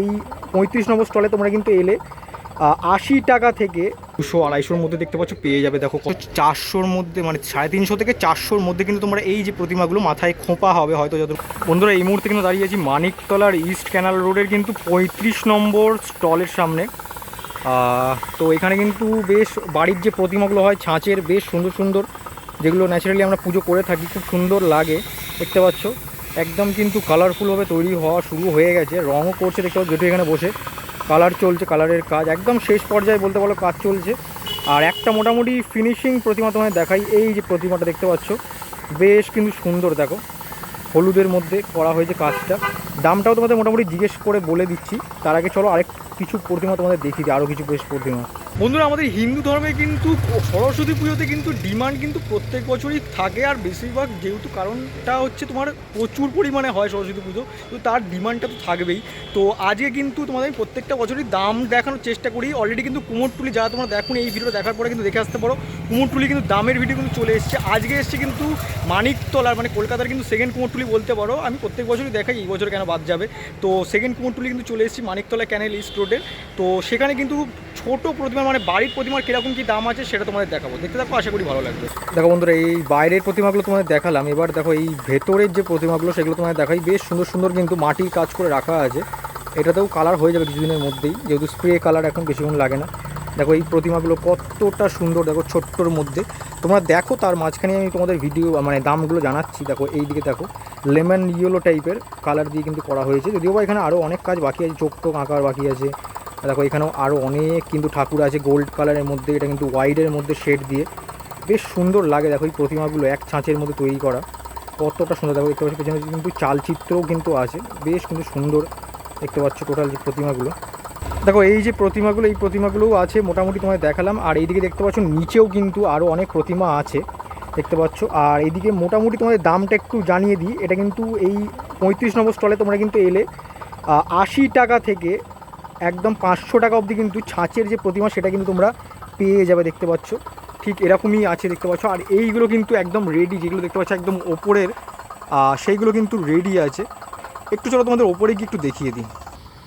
এই 35 নম্বর স্টলে তোমরা কিন্তু এলে 80 টাকা থেকে 200-250-র মধ্যে দেখতে পাচ্ছ পেয়ে যাবে। দেখো 400-র মধ্যে, মানে 350 থেকে 400-র মধ্যে কিন্তু তোমরা এই যে প্রতিমাগুলো মাথায় খোঁপা হবে হয়তো যত। বন্ধুরা এই মুহূর্তে কিন্তু দাঁড়িয়ে আছি মানিকতলার ইস্ট ক্যানাল রোডের কিন্তু 35 নম্বর স্টলের সামনে। তো এখানে কিন্তু বেশ বাড়ির যে প্রতিমাগুলো হয় ছাঁচের, বেশ সুন্দর সুন্দর, যেগুলো ন্যাচারালি আমরা পুজো করে থাকি, খুব সুন্দর লাগে দেখতে পাচ্ছ। একদম কিন্তু কালারফুলভাবে তৈরি হওয়া শুরু হয়ে গেছে, রঙও করছে দেখতে পাচ্ছ, যেটি এখানে বসে কালার চলছে, কালারের কাজ একদম শেষ পর্যায়ে বলতে পারো কাজ চলছে। আর একটা মোটামুটি ফিনিশিং প্রতিমা তোমায় দেখাই। এই যে প্রতিমাটা দেখতে পাচ্ছ বেশ কিন্তু সুন্দর, দেখো হলুদের মধ্যে করা হয়েছে কাজটা। দামটাও তোমাদের মোটামুটি জিজ্ঞেস করে বলে দিচ্ছি, তার আগে চলো আরেক কিছু প্রতিমা তোমাদের দেখিয়ে দিই, আরও কিছু বেশ প্রতিমা। বন্ধুরা আমাদের হিন্দু ধর্মে কিন্তু সরস্বতী পুজোতে কিন্তু ডিমান্ড কিন্তু প্রত্যেক বছরই থাকে, আর বেশিরভাগ যেহেতু কারণটা হচ্ছে তোমার প্রচুর পরিমাণে হয় সরস্বতী পুজো, তো তার ডিমান্ডটা তো থাকবেই। তো আজকে কিন্তু তোমাদের আমি প্রত্যেকটা বছরই দাম দেখানোর চেষ্টা করি। অলরেডি কিন্তু কুমোরটুলি, যারা তোমরা দেখো এই ভিডিও দেখার পরে কিন্তু দেখে আসতে পারো, কুমোরটুলি কিন্তু দামের ভিডিও কিন্তু চলে এসেছে। আজকে এসছে কিন্তু মানিকতলার, মানে কলকাতার কিন্তু সেকেন্ড কুমোরটুলি বলতে পারো। আমি প্রত্যেক বছরই দেখাই, এই বছর কেন বাদ যাবে। তো সেকেন্ড কুমোরটুলি কিন্তু চলে এসেছি মানিকতলা ক্যানেল ইস্ট রোডের। তো সেখানে কিন্তু ছোট প্রতিমা, মানে বাড়ির প্রতিমার কীরকম কী দাম আছে সেটা তোমাদের দেখাবো, দেখতে থাকো, আশা করি ভালো লাগবে। দেখো বন্ধুরা এই বাইরের প্রতিমাগুলো তোমাদের দেখালাম, এবার দেখো এই ভেতরের যে প্রতিমাগুলো সেগুলো তোমাদের দেখাই। বেশ সুন্দর সুন্দর কিন্তু মাটির কাজ করে রাখা আছে, এটাতেও কালার হয়ে যাবে কিছুদিনের মধ্যেই, যেহেতু স্প্রে কালার এখন বেশিক্ষণ লাগে না। দেখো এই প্রতিমাগুলো কতটা সুন্দর, দেখো ছোট্টর মধ্যে তোমরা দেখো, তার মাঝখানে আমি তোমাদের ভিডিও মানে দামগুলো জানাচ্ছি। দেখো এই দিকে দেখো লেমন ইয়েলো টাইপের কালার দিয়ে কিন্তু করা হয়েছে, যদিও বা এখানে আরও অনেক কাজ বাকি আছে, চোখ টোক আঁকার বাকি আছে। দেখো এখানেও আরও অনেক কিন্তু ঠাকুর আছে গোল্ড কালারের মধ্যে, এটা কিন্তু হোয়াইটের মধ্যে শেড দিয়ে বেশ সুন্দর লাগে। দেখো এই প্রতিমাগুলো এক ছাঁচের মধ্যে তৈরি করা, কতটা সুন্দর। দেখো দেখতে পাচ্ছি পেছনে কিন্তু চালচিত্রও কিন্তু আছে, বেশ কিন্তু সুন্দর দেখতে পাচ্ছ টোটাল যে প্রতিমাগুলো। দেখো এই যে প্রতিমাগুলো, এই প্রতিমাগুলোও আছে মোটামুটি তোমায় দেখালাম। আর এইদিকে দেখতে পাচ্ছ নিচেও কিন্তু আরও অনেক প্রতিমা আছে দেখতে পাচ্ছ। আর এইদিকে মোটামুটি তোমাদের দামটা একটু জানিয়ে দিই, এটা কিন্তু এই 35 নম্বর স্টলে তোমরা কিন্তু এলে 80 টাকা থেকে একদম 500 টাকা অবধি কিন্তু ছাঁচের যে প্রতিমা সেটা কিন্তু তোমরা পেয়ে যাবে দেখতে পাচ্ছ, ঠিক এরকমই আছে দেখতে পাচ্ছ। আর এইগুলো কিন্তু একদম রেডি, যেগুলো দেখতে পাচ্ছ একদম ওপরের, সেইগুলো কিন্তু রেডি আছে। একটু চলো তোমাদের ওপরে গিয়ে একটু দেখিয়ে দিই।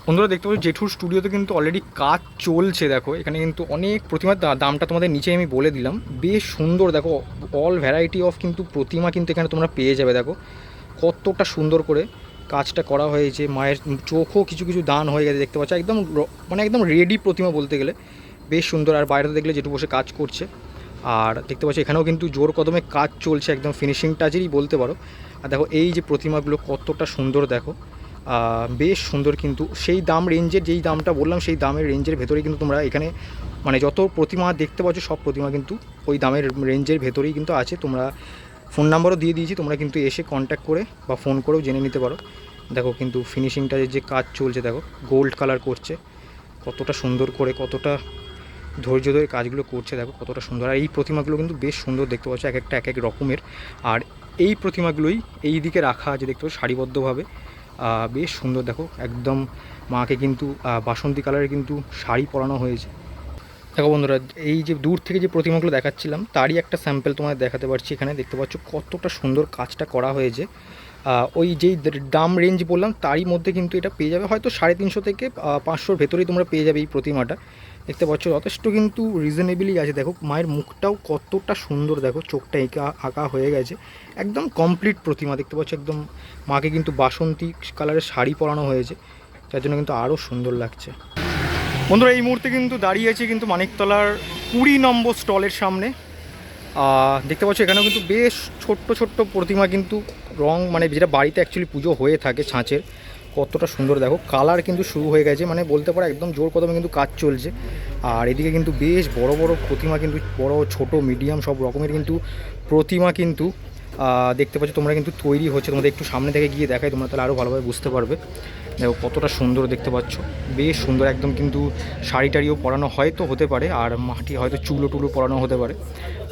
বন্ধুরা দেখতে পাচ্ছ জেঠুর স্টুডিওতে কিন্তু অলরেডি কাজ চলছে। দেখো এখানে কিন্তু অনেক প্রতিমার দামটা তোমাদের নিচে আমি বলে দিলাম, বেশ সুন্দর। দেখো অল ভ্যারাইটি অফ কিন্তু প্রতিমা কিন্তু এখানে তোমরা পেয়ে যাবে। দেখো কতটা সুন্দর করে কাজটা করা হয়েছে, মায়ের চোখও কিছু কিছু দান হয়ে গেছে দেখতে পাচ্ছ, একদম মানে একদম রেডি প্রতিমা বলতে গেলে, বেশ সুন্দর। আর বাইরে দেখলে জেঠু বসে কাজ করছে, আর দেখতে পাচ্ছ এখানেও কিন্তু জোর কদমে কাজ চলছে, একদম ফিনিশিং টাচেরই বলতে পারো। আর দেখো এই যে প্রতিমাগুলো কতটা সুন্দর, দেখো বেশ সুন্দর। কিন্তু সেই দাম রেঞ্জের, যেই দামটা বললাম সেই দামের রেঞ্জের ভেতরে কিন্তু তোমরা এখানে মানে যত প্রতিমা দেখতে পাচ্ছ সব প্রতিমা কিন্তু ওই দামের রেঞ্জের ভেতরেই কিন্তু আছে। তোমরা ফোন নাম্বারও দিয়ে দিয়েছি, তোমরা কিন্তু এসে কন্ট্যাক্ট করে বা ফোন করেও জেনে নিতে পারো। দেখো কিন্তু ফিনিশিংটা যে কাজ চলছে, দেখো গোল্ড কালার করছে, কতটা সুন্দর করে, কতটা ধৈর্য ধরে কাজগুলো করছে, দেখো কতটা সুন্দর। আর এই প্রতিমাগুলো কিন্তু বেশ সুন্দর দেখতে পাচ্ছ, এক একটা এক এক রকমের। আর এই প্রতিমাগুলোই এই দিকে রাখা আছে দেখতে পাচ্ছ সারিবদ্ধভাবে, বেশ সুন্দর। দেখো একদম মাকে কিন্তু বাসন্তী কালারের কিন্তু শাড়ি পরানো হয়েছে। দেখো বন্ধুরা এই যে দূর থেকে যে প্রতিমাগুলো দেখাচ্ছিলাম তারই একটা স্যাম্পল তোমাদের দেখাতে পারছি। এখানে দেখতে পাচ্ছ কতটা সুন্দর কাজটা করা হয়েছে। ওই যেই দাম রেঞ্জ বললাম তারই মধ্যে কিন্তু এটা পেয়ে যাবে, হয়তো 350 থেকে 500-র ভেতরেই তোমরা পেয়ে যাবে এই প্রতিমাটা। দেখতে পাচ্ছ যথেষ্ট কিন্তু রিজনেবলই আছে। দেখো মায়ের মুখটাও কতটা সুন্দর, দেখো চোখটা আঁকা হয়ে গেছে, একদম কমপ্লিট প্রতিমা দেখতে পাচ্ছ। একদম মাকে কিন্তু বাসন্তী কালারের শাড়ি পরানো হয়েছে, যার জন্য কিন্তু আরও সুন্দর লাগছে। বন্ধুরা এই মুহূর্তে কিন্তু দাঁড়িয়ে আছি কিন্তু মানিকতলার 20 নম্বর স্টলের সামনে। দেখতে পাচ্ছ এখানেও কিন্তু বেশ ছোট্ট ছোট্ট প্রতিমা কিন্তু রং, মানে যেটা বাড়িতে অ্যাকচুয়ালি পুজো হয়ে থাকে ছাঁচের, কতটা সুন্দর। দেখো কালার কিন্তু শুরু হয়ে গেছে, মানে বলতে পারো একদম জোর কদমে কিন্তু কাজ চলছে। আর এদিকে কিন্তু বেশ বড় বড় প্রতিমা কিন্তু, বড় ছোট মিডিয়াম সব রকমের কিন্তু প্রতিমা কিন্তু দেখতে পাচ্ছ তোমরা কিন্তু তৈরি হচ্ছে। তোমাদের একটু সামনে থেকে গিয়ে দেখাই, তোমরা তাহলে আরও ভালোভাবে বুঝতে পারবে। দেখো কতটা সুন্দর দেখতে পাচ্ছ, বেশ সুন্দর একদম। কিন্তু শাড়ি টাড়িও পরানো হয়তো হতে পারে, আর মাটি হয়তো চুলো টুলো পরানো হতে পারে।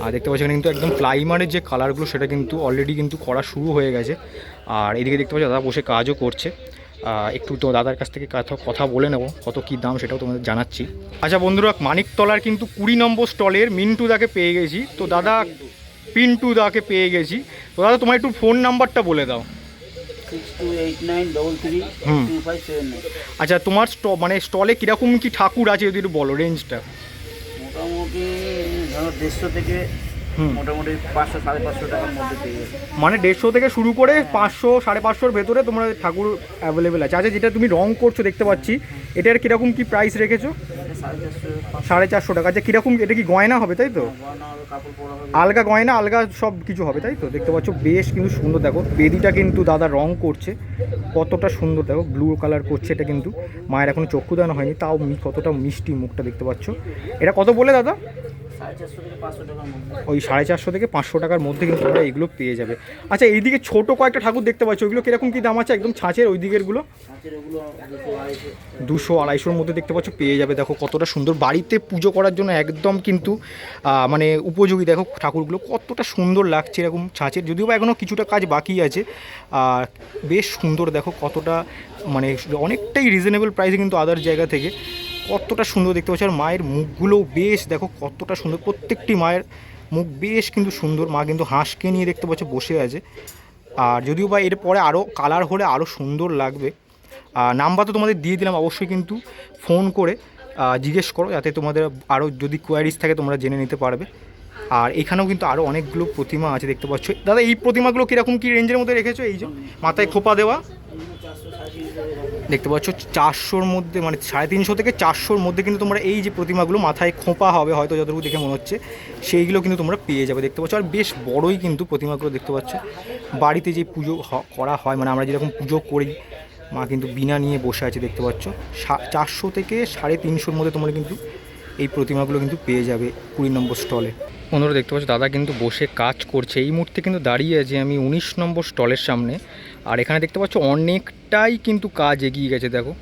আর দেখতে পাচ্ছ এখানে কিন্তু একদম প্লাইমারের যে কালারগুলো সেটা কিন্তু অলরেডি কিন্তু করা শুরু হয়ে গেছে। আর এদিকে দেখতে পাচ্ছ দাদা বসে কাজও করছে। একটু তো দাদার কাছ থেকে কথা বলে নেবো কত কী দাম সেটাও তোমাদের জানাচ্ছি। আচ্ছা বন্ধুরা মানিকতলার কিন্তু 20 নম্বর স্টলের মিন্টু দাকে পেয়ে গেছি। তো দাদা পিন্টু দাকে পেয়ে গেছি। তো দাদা তোমার একটু ফোন নাম্বারটা বলে দাও। আচ্ছা, তোমার মানে স্টলে কীরকম কি ঠাকুর আছে যদি একটু বলো রেঞ্জটা। মোটামুটি ধরো 150 থেকে মোটামুটি 500-550 টাকার মধ্যে পেয়ে যাবে। মানে 150 থেকে শুরু করে 500-550-র ভেতরে তোমার ঠাকুর অ্যাভেলেবেল আছে। আচ্ছা, যেটা তুমি রং করছো দেখতে পাচ্ছি, এটার কীরকম কি প্রাইস রেখেছো? 450 টাকা। আচ্ছা, কীরকম, এটা কি গয়না হবে তাই তো? আলগা গয়না, আলগা সব কিছু হবে তাই তো? দেখতে পাচ্ছ বেশ কিন্তু সুন্দর। দেখো বেদিটা কিন্তু দাদা রং করছে, কতটা সুন্দর দেখো, ব্লু কালার করছে। এটা কিন্তু মায়ের এখনো চক্ষুদান হয়নি, তাও কতটা মিষ্টি মুখটা দেখতে পাচ্ছ। এটা কত বলে দাদা? ওই 450 থেকে 500 টাকার মধ্যে কিন্তু তোমরা এগুলো পেয়ে যাবে। আচ্ছা, এইদিকে ছোট কয়েকটা ঠাকুর দেখতে পাচ্ছ, ওইগুলো কিরকম কি দাম আছে? একদম ছাঁচের ওই দিকেরগুলো 200-250-র মধ্যে দেখতে পাচ্ছ পেয়ে যাবে। দেখো কতটা সুন্দর, বাড়িতে পুজো করার জন্য একদম কিন্তু মানে উপযোগী। দেখো ঠাকুরগুলো কতটা সুন্দর লাগছে এরকম ছাঁচের, যদিও বা এখনও কিছুটা কাজ বাকি আছে। বেশ সুন্দর দেখো কতটা, মানে অনেকটাই রিজনেবল প্রাইসে কিন্তু আদার জায়গা থেকে কতটা সুন্দর দেখতে পাচ্ছ। আর মায়ের মুখগুলোও বেশ দেখো কতটা সুন্দর, প্রত্যেকটি মায়ের মুখ বেশ কিন্তু সুন্দর। মা কিন্তু হাঁসকে নিয়ে দেখতে পাচ্ছ বসে আছে। আর যদিও বা এর পরে আরও কালার হলে আরও সুন্দর লাগবে। নাম্বার তো তোমাদের দিয়ে দিলাম, অবশ্যই কিন্তু ফোন করে জিজ্ঞেস করো, যাতে তোমাদের আরও যদি কোয়ারিজ থাকে তোমরা জেনে নিতে পারবে। আর এখানেও কিন্তু আরও অনেকগুলো প্রতিমা আছে দেখতে পাচ্ছ। দাদা এই প্রতিমাগুলো কীরকম কী রেঞ্জের মধ্যে রেখেছো? এই যে মাথায় খোপা দেওয়া দেখতে পাচ্ছ 400-র মধ্যে, মানে 350 থেকে 400-র মধ্যে কিন্তু তোমরা এই যে প্রতিমাগুলো মাথায় খোপা হবে হয়তো, যতটুকু দেখে মনে হচ্ছে সেইগুলো কিন্তু তোমরা পেয়ে যাবে দেখতে পাচ্ছ। আর বেশ বড়ই কিন্তু প্রতিমাগুলো দেখতে পাচ্ছ। বাড়িতে যে পুজো করা হয়, মানে আমরা যেরকম পুজো করি, মা কিন্তু বিনা নিয়ে বসে আছে দেখতে পাচ্ছ। 400 থেকে 350-র মধ্যে তোমরা কিন্তু এই প্রতিমাগুলো কিন্তু পেয়ে যাবে 20 নম্বর স্টলে। বন্ধুরা দেখতে পাচ্ছ দাদা কিন্তু বসে কাজ করছে। এই মুহূর্তে কিন্তু দাঁড়িয়ে আছে আমি 19 নম্বর স্টলের সামনে। আর এখানে দেখতে পাচ্ছ অনেকটাই কিন্তু কাজ এগিয়ে গেছে। দেখো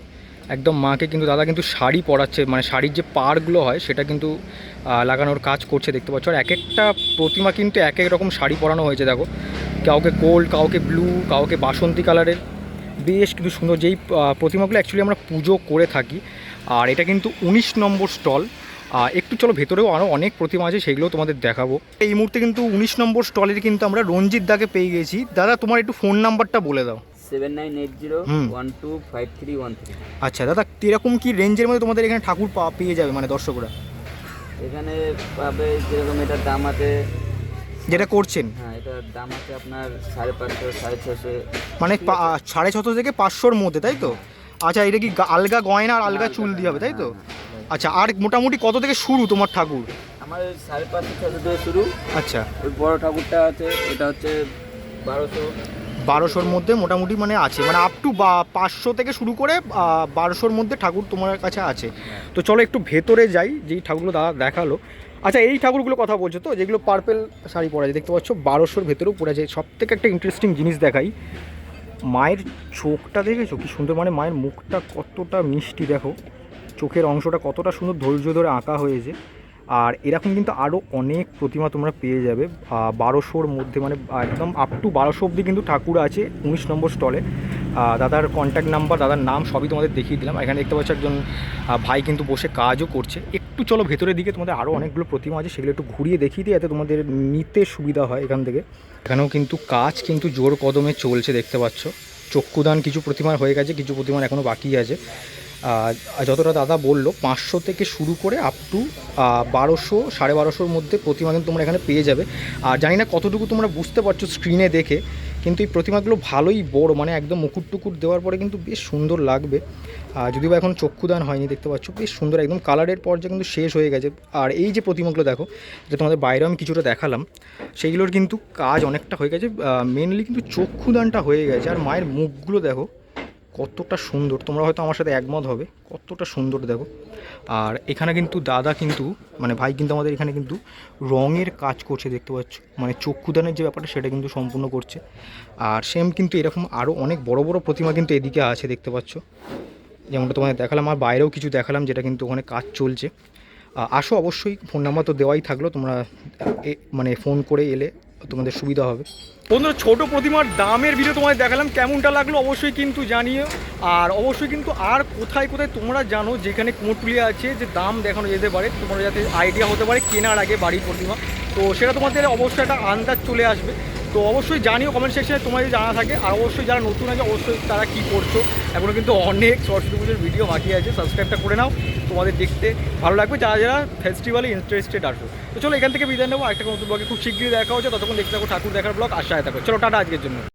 একদম মাকে কিন্তু দাদা কিন্তু শাড়ি পরাচ্ছে, মানে শাড়ির যে পাড়গুলো হয় সেটা কিন্তু লাগানোর কাজ করছে দেখতে পাচ্ছ। আর এক একটা প্রতিমা কিন্তু এক এক রকম শাড়ি পরানো হয়েছে। দেখো কাউকে গোল্ড, কাউকে ব্লু, কাউকে বাসন্তী কালারের, বেশ কিন্তু সুন্দর। যেই প্রতিমাগুলো অ্যাকচুয়ালি আমরা পুজো করে থাকি। আর এটা কিন্তু 19 নম্বর স্টল। একটু চলো ভেতরেও আরও অনেক প্রতিমা আছে, সেগুলো তোমাদের দেখাবো। এই মুহূর্তে কিন্তু 19 নম্বর স্টলের কিন্তু আমরা রঞ্জিত দাকে পেয়ে গেছি। দাদা তোমার একটু ফোন নাম্বারটা বলে দাও। 7980125313। আচ্ছা দাদা, কীরকম কি রেঞ্জের মধ্যে তোমাদের এখানে ঠাকুর পেয়ে যাবে, মানে দর্শকরা এখানে পাবে? যেরকম এটার দাম আছে, যেটা করছেন, হ্যাঁ এটার দাম আছে আপনার 550-650, মানে 650 থেকে 500-র মধ্যে তাই তো? আচ্ছা, এটা কি আলগা গয়না আর আলগা চুল দিয়ে হবে তাই তো? আচ্ছা, আর মোটামুটি কত থেকে শুরু তোমার ঠাকুর? আমার 550-600 থেকে শুরু। আচ্ছা, ওই বড় ঠাকুরটা আছে, এটা হচ্ছে 1200-র মধ্যে মোটামুটি মানে আছে, মানে আপ টু 500 থেকে শুরু করে 1200-র মধ্যে ঠাকুর তোমার কাছে আছে। তো চলো একটু ভেতরে যাই, যেই ঠাকুরগুলো দাদা দেখালো। আচ্ছা, এই ঠাকুরগুলো কথা বলছো তো, যেগুলো পার্পেল শাড়ি পরা আছে দেখতে পাচ্ছ, 1200-র ভেতরেও পড়ে আছে। সব থেকে একটা ইন্টারেস্টিং জিনিস দেখাই, মায়ের চোখটা দেখেছো কি সুন্দর, মানে মায়ের মুখটা কতটা মিষ্টি। দেখো চোখের অংশটা কতটা সুন্দর ধৈর্য ধরে আঁকা হয়েছে। আর এরকম কিন্তু আরও অনেক প্রতিমা তোমরা পেয়ে যাবে 1200-র মধ্যে, মানে একদম আপ টু 1200 অবধি কিন্তু ঠাকুর আছে 19 নম্বর স্টলে। দাদার কন্ট্যাক্ট নাম্বার, দাদার নাম সবই তোমাদের দেখিয়ে দিলাম। এখানে দেখতে পাচ্ছ একজন ভাই কিন্তু বসে কাজও করছে। একটু চলো ভেতরের দিকে, তোমাদের আরও অনেকগুলো প্রতিমা আছে, সেগুলো একটু ঘুরিয়ে দেখিয়ে দিই, যাতে তোমাদের নিতে সুবিধা হয় এখান থেকে। এখানেও কিন্তু কাজ কিন্তু জোর কদমে চলছে দেখতে পাচ্ছ। চক্ষুদান কিছু প্রতিমার হয়ে গেছে, কিছু প্রতিমার এখনও বাকি আছে। যতটা দাদা বললো 500 থেকে শুরু করে আপ টু 1200-1250-র মধ্যে প্রতিমা কিন্তু তোমরা এখানে পেয়ে যাবে। আর জানি না কতটুকু তোমরা বুঝতে পারছো স্ক্রিনে দেখে, কিন্তু এই প্রতিমাগুলো ভালোই বড়, মানে একদম মুকুট টুকুট দেওয়ার পরে কিন্তু বেশ সুন্দর লাগবে। যদিও এখন চক্ষুদান হয়নি দেখতে পাচ্ছ, বেশ সুন্দর একদম কালারের পর্যায়ে কিন্তু শেষ হয়ে গেছে। আর এই যে প্রতিমাগুলো দেখো, যেটা তোমাদের বাইরেও আমি কিছুটা দেখালাম, সেইগুলোর কিন্তু কাজ অনেকটা হয়ে গেছে। মেনলি কিন্তু চক্ষুদানটা হয়ে গেছে। আর মায়ের মুখগুলো দেখো কতটা সুন্দর, তোমরা হয়তো আমার সাথে একমত হবে, কতটা সুন্দর দেখো। আর এখানে কিন্তু দাদা কিন্তু, মানে ভাই কিন্তু আমাদের এখানে কিন্তু রঙের কাজ করছে দেখতে পাচ্ছ, মানে চক্ষুদানের যে ব্যাপারটা সেটা কিন্তু সম্পূর্ণ করছে। আর সেম কিন্তু এরকম আরও অনেক বড় বড় প্রতিমা কিন্তু এদিকে আছে দেখতে পাচ্ছ, যেমনটা তোমাদের দেখালাম। আর বাইরেও কিছু দেখালাম, যেটা কিন্তু ওখানে কাজ চলছে। আসো, অবশ্যই ফোন নাম্বার তো দেওয়াই থাকলো, তোমরা মানে ফোন করে এলে তোমাদের সুবিধা হবে। বন্ধুরা, ছোটো প্রতিমার দামের ভিডিও তোমাদের দেখালাম, কেমনটা লাগলো অবশ্যই কিন্তু জানিও। আর অবশ্যই কিন্তু আর কোথায় কোথায় তোমরা জানো যেখানে কুমোরটুলি আছে, যে দাম দেখানো যেতে পারে, তোমরা যাতে আইডিয়া হতে পারে কেনার আগে বাড়ির প্রতিমা, তো সেটা তোমাদের অবশ্যই একটা আন্দাজ চলে আসবে। তো অবশ্যই জানিও কমেন্ট সেকশনে তোমার যদি জানা থাকে। আর অবশ্যই যারা নতুন আছে অবশ্যই তারা কী করছো, এখনও কিন্তু অনেক সরস্বতী পুজোর ভিডিও বাকি আছে, সাবস্ক্রাইবটা করে নাও, তোমাদের দেখতে ভালো লাগবে যারা যারা ফেস্টিভ্যালে ইন্টারেস্টেড আসো। তো চলো এখান থেকে বিদায় নেবো, একটা নতুন ব্লগে খুব শীঘ্রই দেখা হচ্ছে, ততক্ষণ দেখতে থাকো ঠাকুর দেখার ব্লগ, আশায় থাকো। চলো টাটা আজকের জন্য।